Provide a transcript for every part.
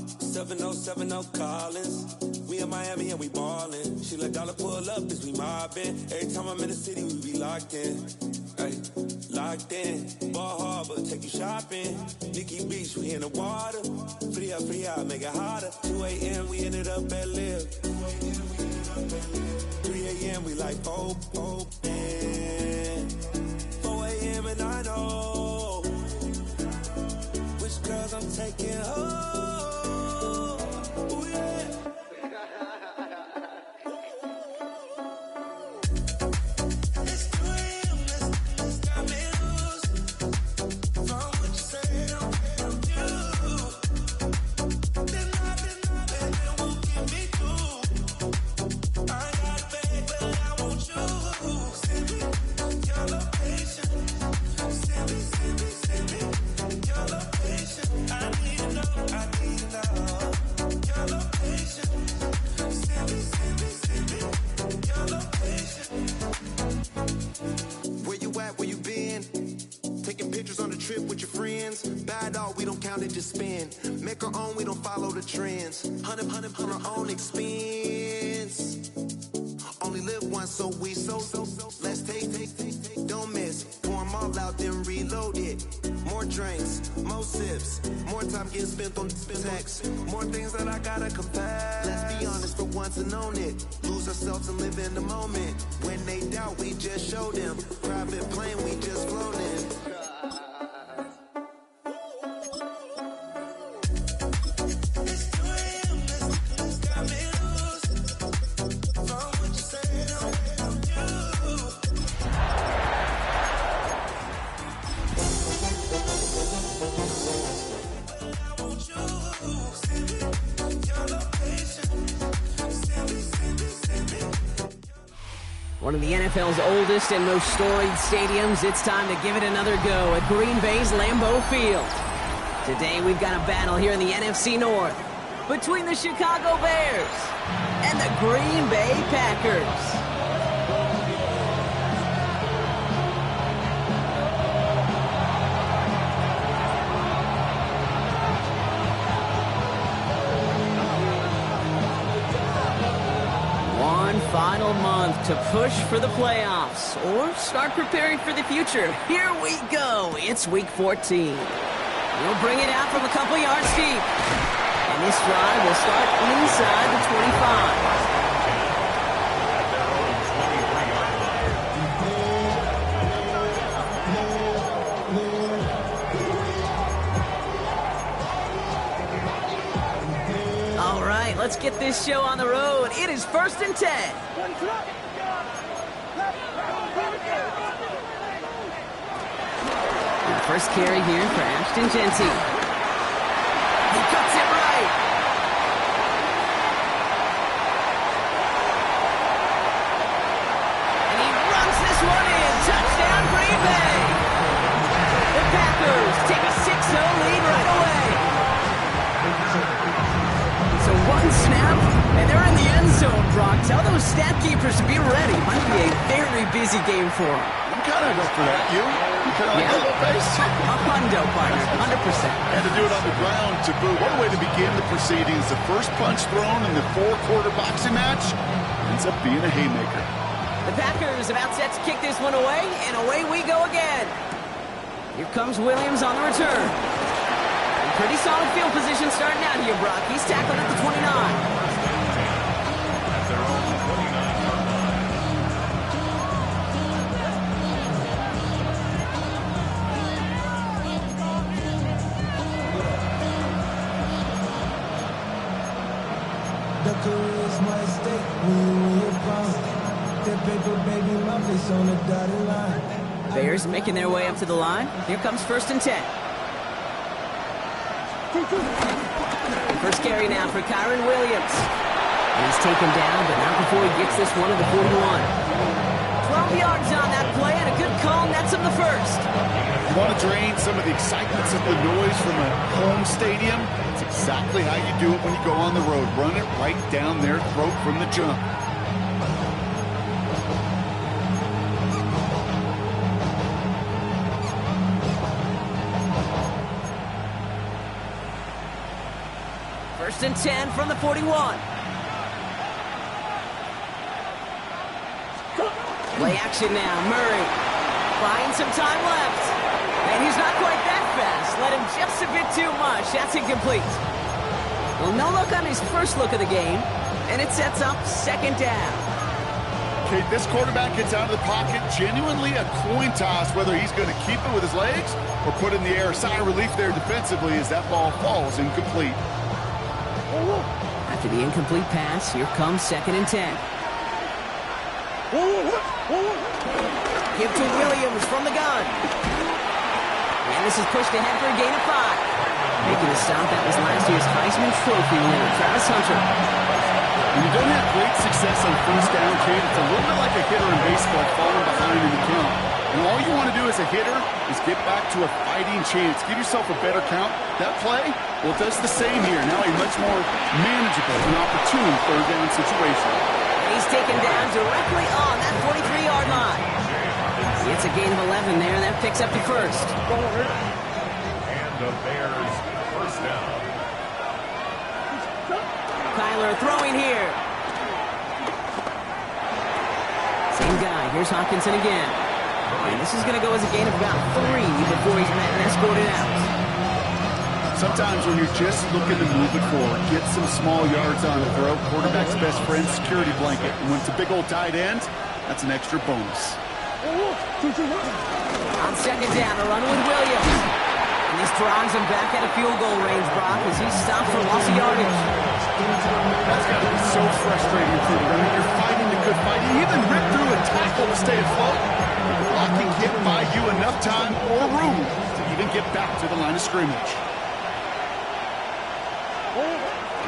7070 Collins. We in Miami and we ballin'. She let dollar pull up as we mobbin'. Every time I'm in the city, we be locked in. Ay, locked in. Ball Harbor, take you shopping. Nikki Beach, we in the water. Free up, make it hotter. 2 a.m., we ended up at Live. 3 a.m., we like open. 4 a.m. and I know which girls I'm taking home. Ooh, yeah. Just spin, make our own, we don't follow the trends. 100 on our own expense. Only live once, so let's take, don't miss. Pour 'em all out, then reload it. More drinks, more sips, more time getting spent on text. More things that I gotta confess. Let's be honest for once and own it. Lose ourselves and live in the moment. When they doubt, we just show them. Private plane, we just float in. One of the NFL's oldest and most storied stadiums, it's time to give it another go at Green Bay's Lambeau Field. Today we've got a battle here in the NFC North between the Chicago Bears and the Green Bay Packers. Final month to push for the playoffs or start preparing for the future. Here we go. It's week 14. We'll bring it out from a couple yards deep. And this drive will start inside the 25. Let's get this show on the road. It is 1st and 10. And first carry here for Ashton Jeanty. He cuts it right. And he runs this one in. Touchdown, Green Bay. The Packers take a 6-0 lead right away. So one snap, and they're in the end zone, Brock. Tell those stat keepers to be ready. Might be a very busy game for them. I'm kind of go for that. You kind of like a little face? A hundo, partner, 100%. And to do it on the ground, to boot. What a way to begin the proceedings. The first punch thrown in the 4-quarter boxing match ends up being a haymaker. The Packers about set to kick this one away, and away we go again. Here comes Williams on the return. Pretty solid field position starting out here, Brock. He's tackled at the 29. The career's my stake when you're bound. That paper, baby, my face on the dotted line. Bears making their way up to the line. Here comes 1st and 10. First carry now for Kyren Williams. And he's taken down, but not before he gets this one at the 41. 12 yards on that play, and a good call nets him the first. You want to drain some of the excitement, some of the noise from a home stadium? It's exactly how you do it when you go on the road. Run it right down their throat from the jump. First and 10 from the 41. Play action now. Murray finds some time left. And he's not quite that fast. Let him just a bit too much. That's incomplete. Well, no look on his first look of the game. And it sets up second down. Okay, this quarterback gets out of the pocket. Genuinely a coin toss whether he's going to keep it with his legs or put it in the air. A sigh of relief there defensively as that ball falls incomplete. After the incomplete pass, here comes second and 10. Give to Williams from the gun. And this is pushed ahead for a gain of 5. Making the stop, that was last year's Heisman Trophy winner, Travis Hunter. When you don't have great success on first down, Kate, it's a little bit like a hitter in baseball falling behind in the count. And all you want to do as a hitter is get back to a fighting chance. Give yourself a better count. That play, well, it does the same here. Now a much more manageable and opportune third down situation. He's taken down directly on that 43-yard line. It's a gain of 11 there, and that picks up the first. And the Bears first down. Kyler throwing here. Same guy. Here's Hockenson again. And this is going to go as a gain of about 3 before he's met and escorted out. Sometimes when you're just looking to move it forward, get some small yards on the throw, quarterback's best friend, security blanket. And when it's a big old tight end, that's an extra bonus. On second down, a run with Williams. And this drives him back at a field goal range, Brock, as he stopped for loss of yardage. That's got to be so frustrating for the runner. You're fighting the good fight. You even rip through a tackle to stay afloat. Blocking can't buy you enough time or room to even get back to the line of scrimmage.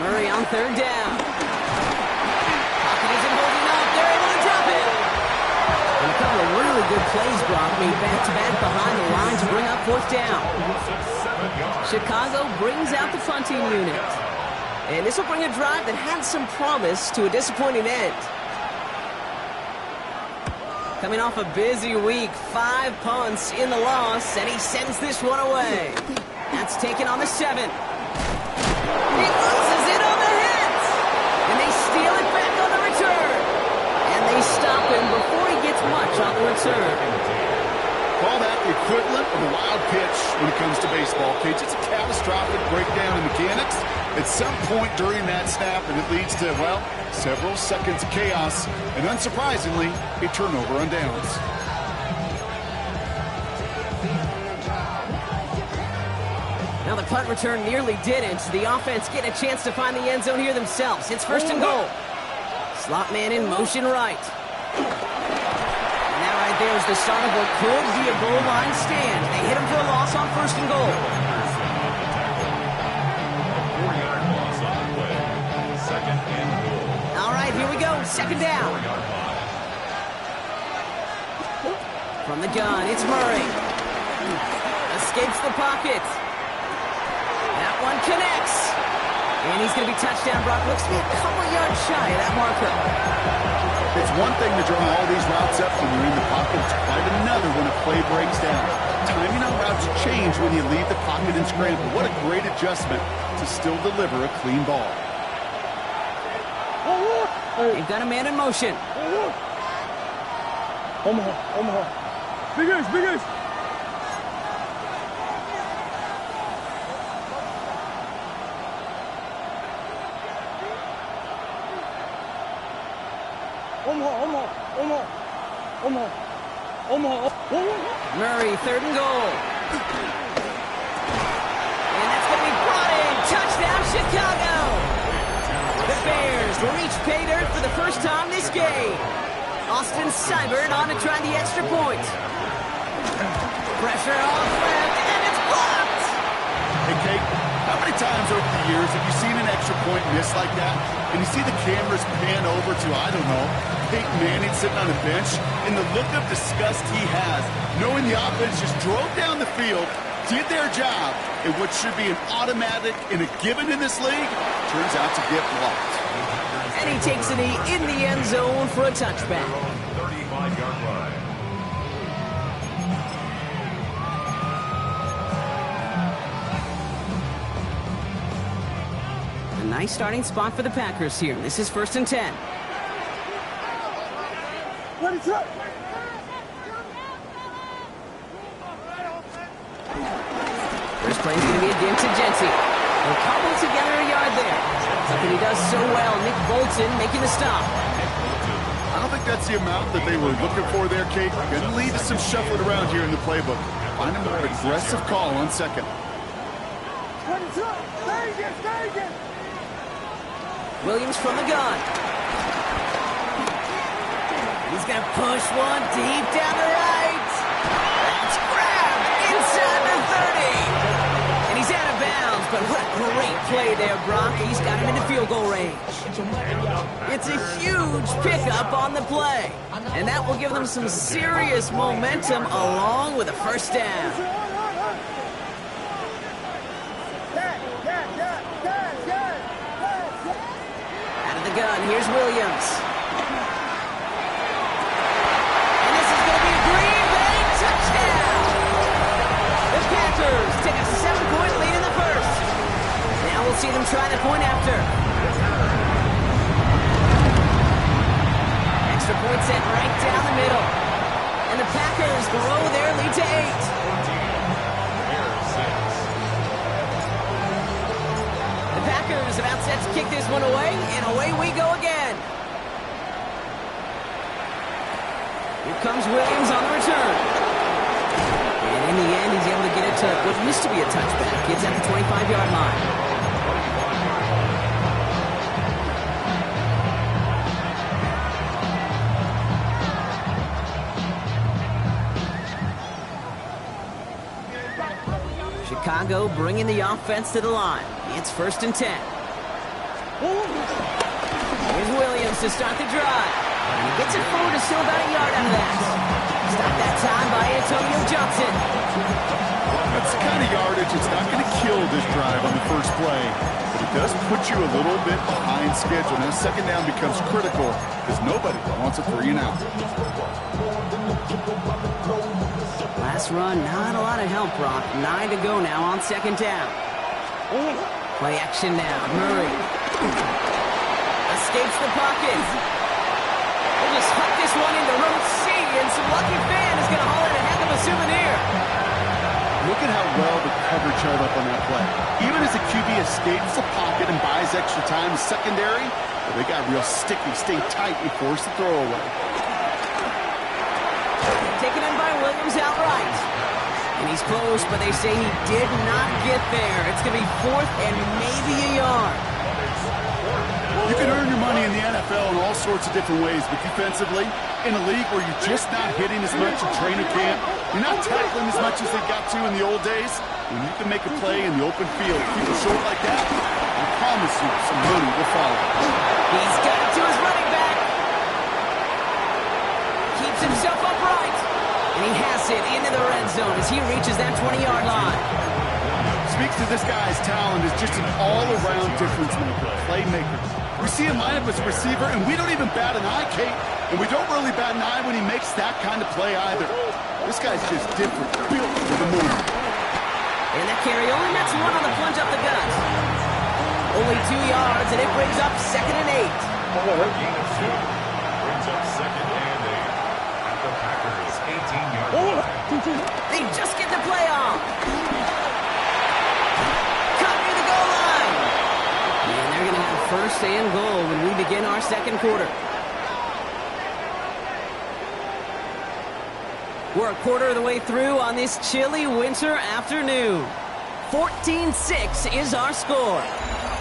Murray on third down. Pocket isn't holding up. They're able to drop it. And a couple of really good plays, Brock, made back-to-back behind the line to bring up fourth down. Chicago brings out the punting unit. And this will bring a drive that had some promise to a disappointing end. Coming off a busy week, 5 punts in the loss, and he sends this one away. That's taken on the 7. He loses it on the hit! And they steal it back on the return. And they stop him before he gets much on the return. Call that the equivalent of a wild pitch when it comes to baseball, Cage. It's a catastrophic breakdown in mechanics at some point during that snap, and it leads to, well, several seconds of chaos, and unsurprisingly, a turnover on downs. Now the punt return nearly didn't. The offense getting a chance to find the end zone here themselves. It's first and goal. Slot man in motion right. And that right there is the start of what could be a goal line stand. They hit him for a loss on first and goal. All right, here we go. Second down. From the gun, it's Murray. Escapes the pocket. That one connects. And he's going to be touchdown. Brock looks to be a couple yards shy of that marker. It's one thing to draw all these routes up when you're in the pocket. It's quite another when a play breaks down. Timing on routes change when you leave the pocket and scramble. What a great adjustment to still deliver a clean ball. They've got a man in motion. Omaha. Big Ace. Omaha. Murray, third and goal. And that's going to be brought in. Touchdown, Chicago. The Bears reach pay dirt for the first time this game. Austin Seibert on to try the extra point. Pressure off left, and it's blocked. Hey, Kate, how many times over the years have you seen an extra point miss like that? And you see the cameras pan over to, I don't know, Peyton Manning sitting on a bench, and the look of disgust he has, knowing the offense just drove down the field, did their job, and what should be an automatic and a given in this league turns out to get blocked. And he takes it in the end zone for a touchback. 35-yard line. A nice starting spot for the Packers here. This is 1st and 10. First play is going to be again to Jency. They'll cobble together a yard there. Something he does so well. Nick Bolton making the stop. I don't think that's the amount that they were looking for there, Kate. Going to lead to some shuffling around here in the playbook. Find a more aggressive call on second. Williams from the gun. He's going to push one deep down the right. That's grabbed inside the 30. And he's out of bounds, but what a great play there, Brock. He's got him into field goal range. It's a huge pickup on the play. And that will give them some serious momentum along with a first down. Gun. Here's Williams. And this is going to be a Green Bay touchdown. The Packers take a 7-point lead in the first. Now we'll see them try the point after. Extra point set right down the middle. And the Packers grow their lead to 8. Packers about set to kick this one away, and away we go again. Here comes Williams on the return. And in the end, he's able to get it to what used to be a touchback. It's at the 25-yard line. Chicago bringing the offense to the line. It's 1st and 10. Here's Williams to start the drive. And he gets it forward to still about a yard out of that. Stopped that time by Antonio Johnson. That's the kind of yardage it's not going to kill this drive on the first play. But it does put you a little bit behind schedule. Now second down becomes critical because nobody wants a 3 and out. Last run, not a lot of help, Brock. 9 to go now on second down. Play action now. Murray escapes the pocket. We'll just huck this one into row C, and some lucky fan is going to haul it a heck of a souvenir. Look at how well the coverage held up on that play. Even as the QB escapes the pocket and buys extra time, secondary, well, they got real sticky, stay tight, and force the throw away. Taken in by Williams outright. And he's close, but they say he did not get there. It's going to be 4th and maybe a yard. You can earn your money in the NFL in all sorts of different ways, but defensively, in a league where you're just not hitting as much in training camp, you're not tackling as much as they got to in the old days, when you can make a play in the open field, keep it short like that, I promise you some money will follow. He's got it to his running back. Keeps himself upright. And he has it into the red zone as he reaches that 20-yard line. Speaks to this guy's talent as just an all-around difference maker, playmaker. We see him line up as a receiver, and we don't even bat an eye, Kate. And we don't really bat an eye when he makes that kind of play either. This guy's just different, built for the moment. And that carry only nets 1 on the plunge up the gut. Only 2 yards, and it brings up 2nd and 8. Brings up 2nd and 8 at the Packers' 18-yard line. They just get the play off. Cut near the goal line. And they're going to have 1st and goal when we begin our second quarter. We're a quarter of the way through on this chilly winter afternoon. 14-6 is our score.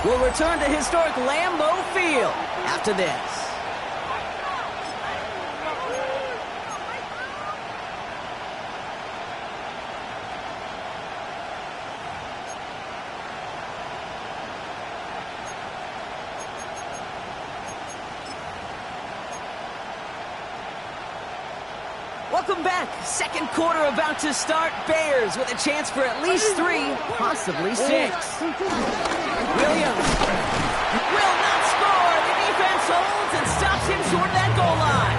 We'll return to historic Lambeau Field after this. Welcome back. Second quarter about to start. Bears with a chance for at least 3, possibly 6. Williams will not score. The defense holds and stops him short of that goal line.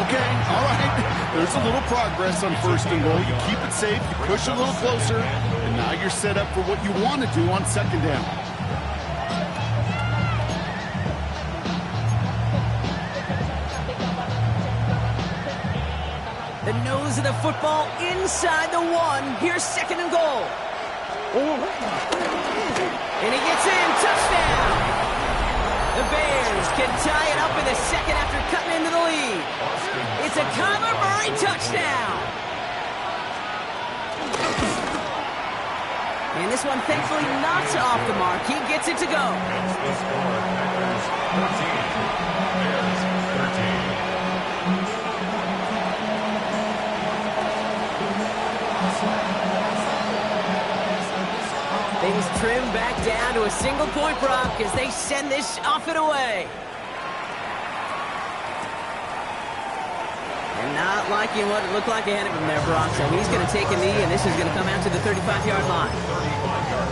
Okay, all right. There's a little progress on 1st and goal. You keep it safe, you push a little closer, and now you're set up for what you want to do on 2nd down. The nose of the football inside the 1. Here's 2nd and goal. And he gets in. Touchdown! The Bears can tie it up in the 2nd after cutting into the lead. It's a Kyler Murray touchdown! And this one thankfully not off the mark. He gets it to go. It's the score. Packers 14. Bears 13. Things trim back down to a single-point Brock as they send this off and away. And not liking what it looked like ahead of him there, Brock. So he's going to take a knee, and this is going to come out to the 35-yard line. 35-yard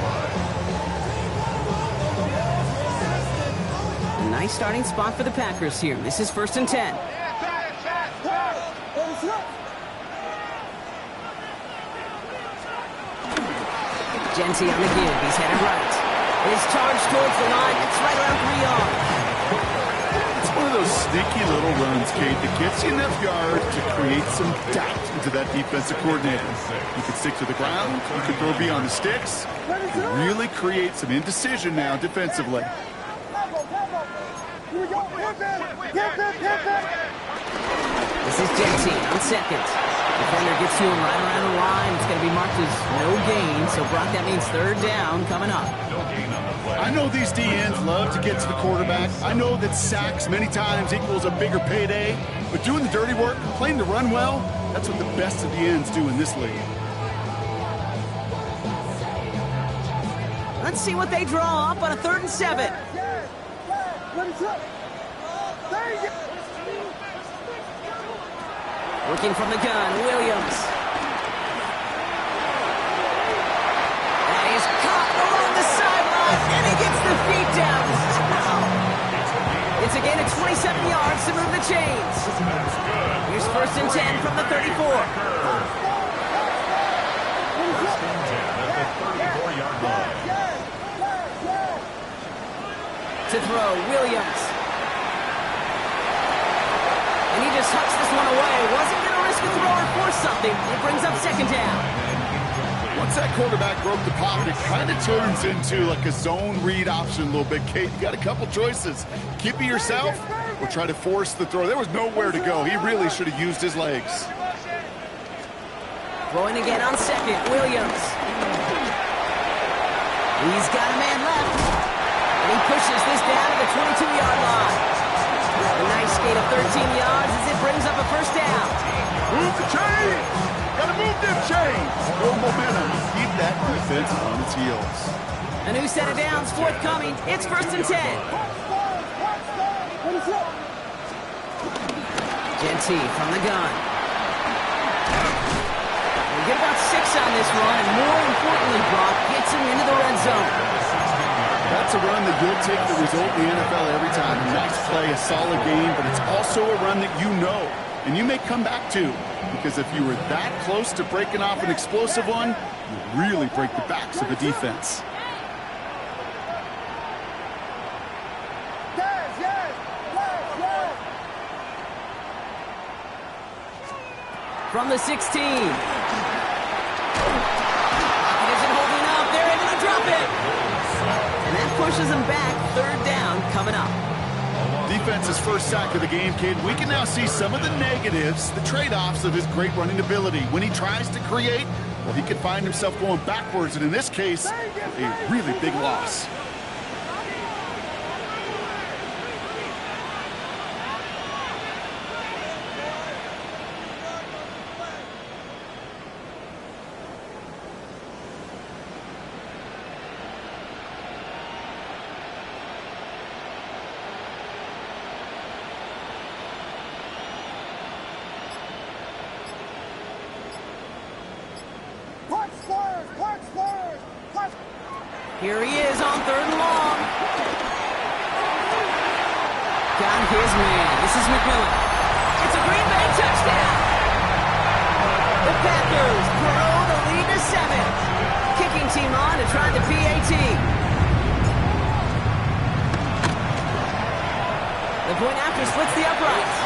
line. A nice starting spot for the Packers here. This is 1st and 10. Genty on the give. He's headed right. His charge towards the line. It's right around 3 yards. It's one of those sneaky little runs, Kate, that gets you enough yards to create some doubt into that defensive coordinator. You can stick to the ground. You can throw beyond the sticks. You can really create some indecision now defensively. This is Genty on 2nd. Defender gets to him right around the line. It's going to be marked as no gain. So, Brock, that means 3rd down coming up. No gain on the play. I know these DNs love to get to the quarterback. I know that sacks many times equals a bigger payday. But doing the dirty work, playing to run well, that's what the best of the ends do in this league. Let's see what they draw up on a 3rd and 7. Working from the gun, Williams. And he's caught along the sideline, and he gets the feet down. It's a gain of 27 yards to move the chains. Here's 1st and 10 from the 34. 1st and 10 at the 34-yard line. To throw, Williams. And he just hucks this one away. Wasn't going to risk a throw or force something. It brings up 2nd down. Once that quarterback broke the pocket, it kind of turns into like a zone read option a little bit, Kate. You got a couple choices. Keep it yourself or try to force the throw. There was nowhere to go. He really should have used his legs. Throwing again on 2nd, Williams. He's got a man left. And he pushes this down to the 22-yard line. A nice gain of 13 yards as it brings up a 1st down. Move the chains! Gotta move them chains! Build momentum. Keep that defense on its heels. A new set of downs forthcoming. It's 1st and 10. Genty from the gun. We get about 6 on this run, and more importantly, Brock gets him into the red zone. That's a run that you'll take the result in the NFL every time. A nice play, a solid game, but it's also a run that you know and you may come back to, because if you were that close to breaking off an explosive one, you really break the backs of the defense. From the 16. He isn't holding up. They're able to drop it. And that pushes him back. 3rd down coming up. Defense's first sack of the game, kid. We can now see some of the negatives, the trade-offs of his great running ability. When he tries to create, well, he can find himself going backwards, and in this case, a really big loss. Here he is on 3rd and long. Got his man. This is McMillan. It's a Green Bay touchdown. The Packers grow the lead to 7. Kicking team on to try the PAT. The point after splits the uprights.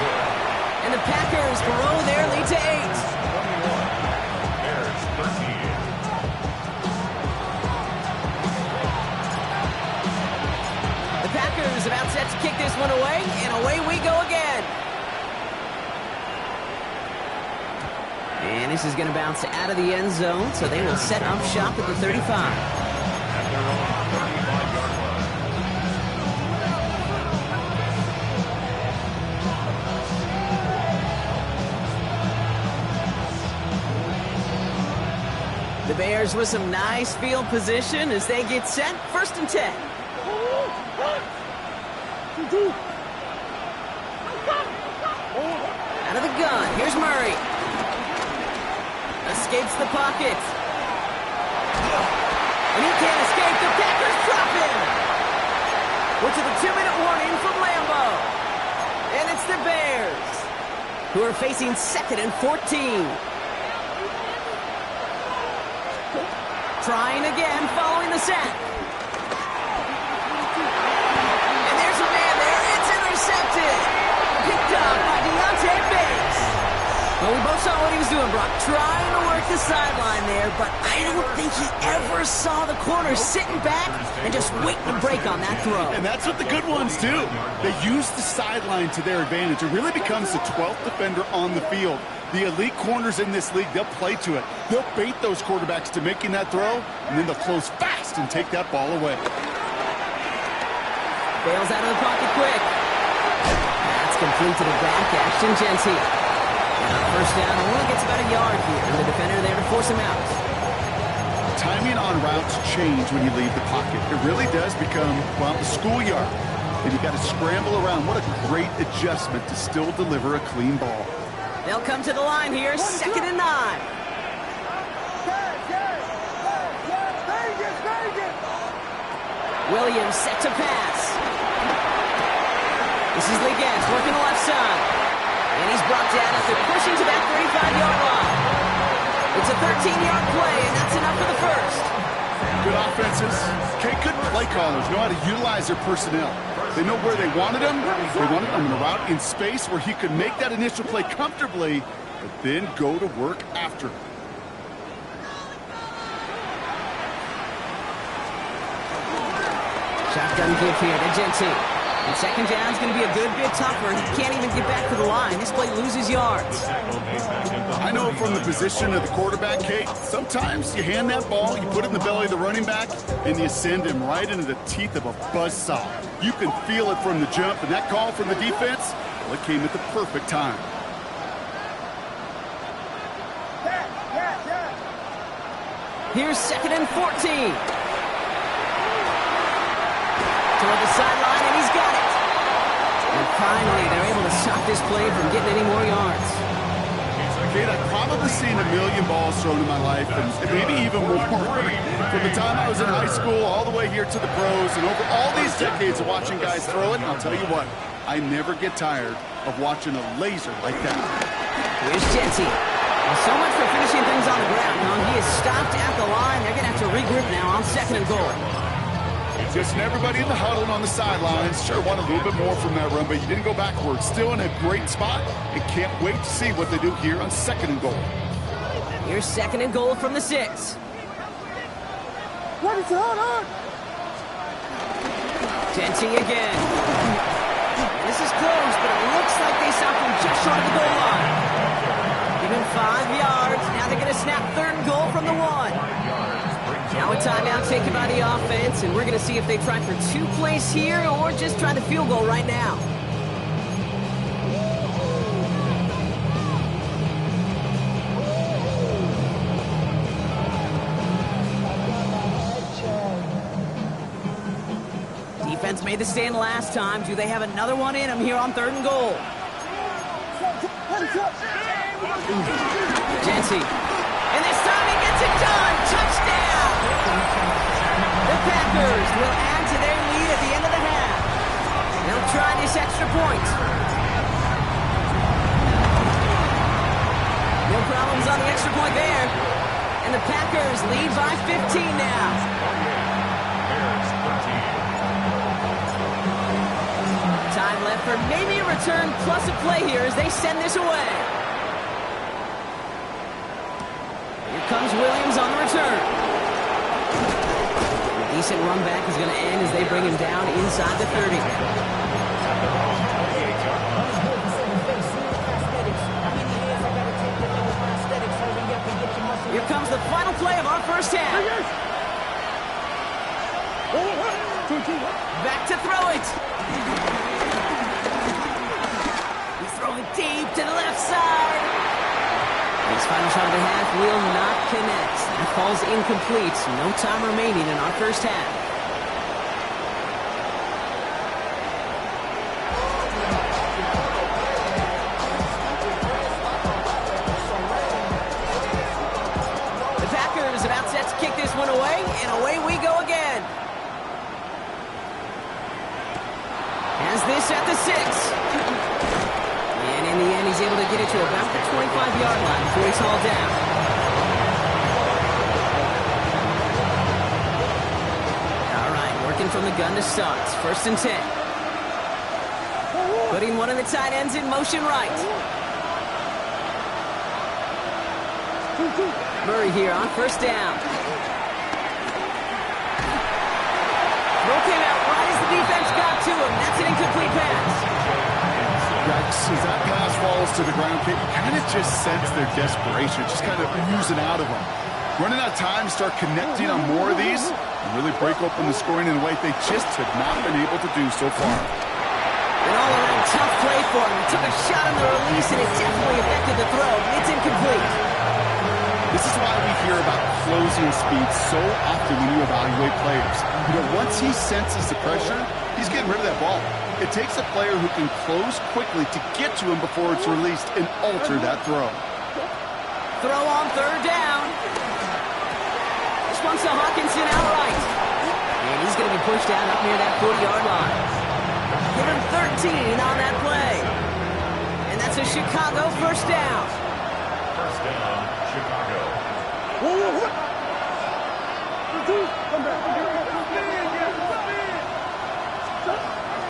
And the Packers grow their lead to 8. 21. Bears 13. The Packers about set to kick this one away, and away we go again. And this is going to bounce out of the end zone, so they will set up shop at the 35. At their own 35-yard line. The Bears with some nice field position as they get set. 1st and 10. Out of the gun. Here's Murray. Escapes the pocket. And he can't escape. The Packers drop him. We're to the 2-minute warning from Lambeau. And it's the Bears, who are facing 2nd and 14. Trying again following the sack. And there's a man there. It's intercepted. Picked up by Deontay Banks. Well, we both saw what he was doing, Brock. Trying to work the sideline there, but I don't think he ever saw the corner sitting back and just waiting to break on that throw. And that's what the good ones do. They use the sideline to their advantage. It really becomes the 12th defender on the field. The elite corners in this league, they'll play to it. They'll bait those quarterbacks to making that throw, and then they'll close fast and take that ball away. Bails out of the pocket quick. That's complete to the back, Ashton Jeanty. And on 1st down, only gets about a yard here, and the defender there to force him out. Timing on routes change when you leave the pocket. It really does become, well, the schoolyard. And you got to scramble around. What a great adjustment to still deliver a clean ball. They'll come to the line here, 2nd and 9. Williams set to pass. This is Legette working the left side. And he's brought down after pushing to that 35-yard line. It's a 13-yard play, and that's enough for the 1st. Good offenses. Good play callers know how to utilize their personnel. They know where they wanted him. They wanted him in a route in space where he could make that initial play comfortably, but then go to work after. Shotgun give here to Jeanty. And 2nd down's going to be a good bit tougher. He can't even get back to the line. This play loses yards. I know from the position of the quarterback, Kate, sometimes you hand that ball, you put it in the belly of the running back, and you send him right into the teeth of a buzzsaw. You can feel it from the jump, and that call from the defense, well, it came at the perfect time. Here's 2nd and 14. Toward the sideline, and he's got it. And finally, they're able to stop this play from getting any more yards. Kate, I've probably seen a million balls thrown in my life, and maybe even more. From the time I was in high school all the way here to the pros, and over all these decades of watching guys throw it, and I'll tell you what, I never get tired of watching a laser like that. Here's Jeanty. Well, so much for finishing things on the ground, huh? He is stopped at the line. They're going to have to regroup now on 2nd and goal. Just everybody in the huddle and on the sidelines. Sure, want a little bit more from that run, but you didn't go backwards. Still in a great spot, and can't wait to see what they do here on 2nd and goal. Here's 2nd and goal from the 6. Jeanty again. This is close, but it looks like they stopped him just short of the goal line. Give him 5 yards. Now they're going to snap 3rd and goal from the 1. Now a timeout taken by the offense, and we're going to see if they try for 2 plays here or just try the field goal right now. Defense made the stand last time. Do they have another one in them here on 3rd and goal? Jeanty. And this time he gets it done. Touchdown! The Packers will add to their lead at the end of the half. They'll try this extra point. No problems on the extra point there. And the Packers lead by 15 now. Time left for maybe a return plus a play here as they send this away. Here comes Williams on the return. A decent run back is going to end as they bring him down inside the 30. Here comes the final play of our first half. Back to throw it. He's throwing deep to the left side. His final shot of the half will not connect. That falls incomplete. No time remaining in our first half. The Packers about set to kick this one away, and away we go again. Has this at the 6. And in the end, he's able to get it to about the 25-yard line before he's hauled down. All right, working from the gun to start. 1st and 10. Putting one of the tight ends in motion right. Murray here on 1st down. Throw came out right as the defense got to him. That's an incomplete pass. As that pass falls to the ground, you kind of just sense their desperation, just kind of oozing out of them. Running out of time to start connecting on more of these and really break open the scoring in a way they just have not been able to do so far. An all-around tough play for him. He took a shot on the release, and it definitely affected the throw. It's incomplete. This is why we hear about closing speed so often when you evaluate players. Once he senses the pressure, he's getting rid of that ball. It takes a player who can close quickly to get to him before it's released and alter that throw. Throw on 3rd down. This one's to Hawkinson outright. And he's going to be pushed out up near that 40-yard line. Give him 13 on that play. And that's a Chicago 1st down. 1st down, Chicago.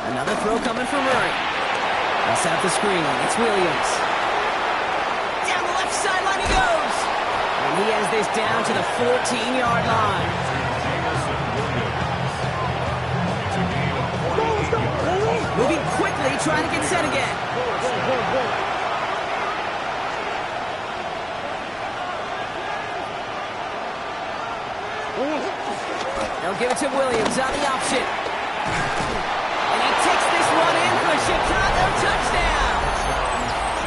Another throw coming from Murray. That's out the screen. It's Williams. Down the left sideline he goes. And he has this down to the 14-yard line. Moving quickly, trying to get set again. They'll give it to Williams on the option. And he takes this one in for a Chicago touchdown.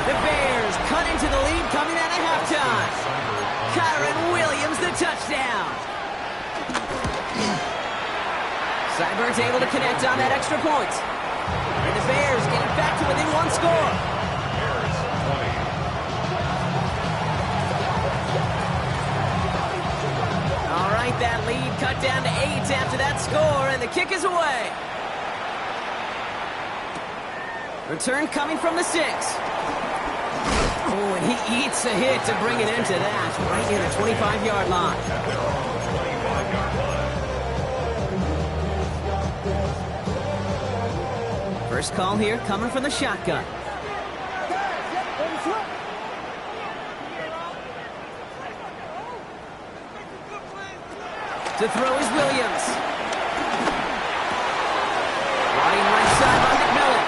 The Bears cut into the lead coming out of halftime. Kyren Williams, the touchdown. Seibert's able to connect on that extra point. And the Bears get it back to within 1 score. Bears 20. All right, that lead cut down to 8 after that score, and the kick is away. Return coming from the 6. Oh, and he eats a hit to bring an end to that, right near the 25-yard line. First call here coming from the shotgun. To throw is Williams. Running right side by McMillan.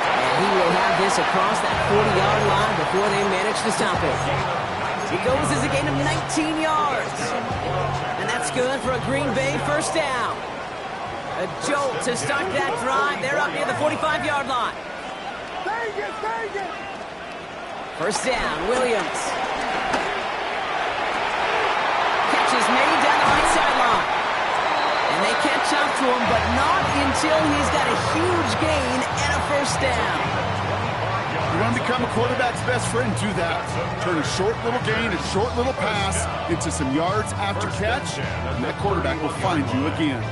And he will have this across that 40-yard line before they manage to stop it. He goes as a gain of 19 yards. And that's good for a Green Bay 1st down. A jolt to start that drive. They're up near the 45-yard line. 1st down, Williams. Catch is made down the right sideline. And they catch up to him, but not until he's got a huge gain and a 1st down. You want to become a quarterback's best friend, do that. Turn a short little gain, a short little pass into some yards after catch, and that quarterback will find you again.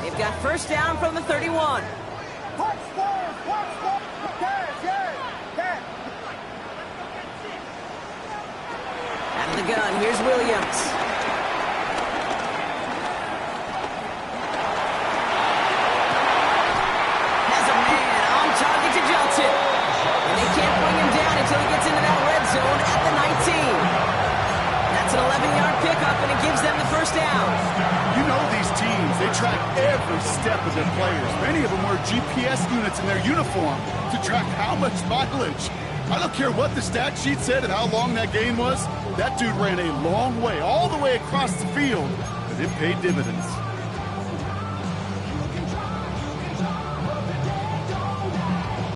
They've got 1st down from the 31. Out of the gun, here's Williams. track every step of their players. Many of them wear GPS units in their uniform to track how much mileage. I don't care what the stat sheet said and how long that gain was. That dude ran a long way, all the way across the field, but it paid dividends.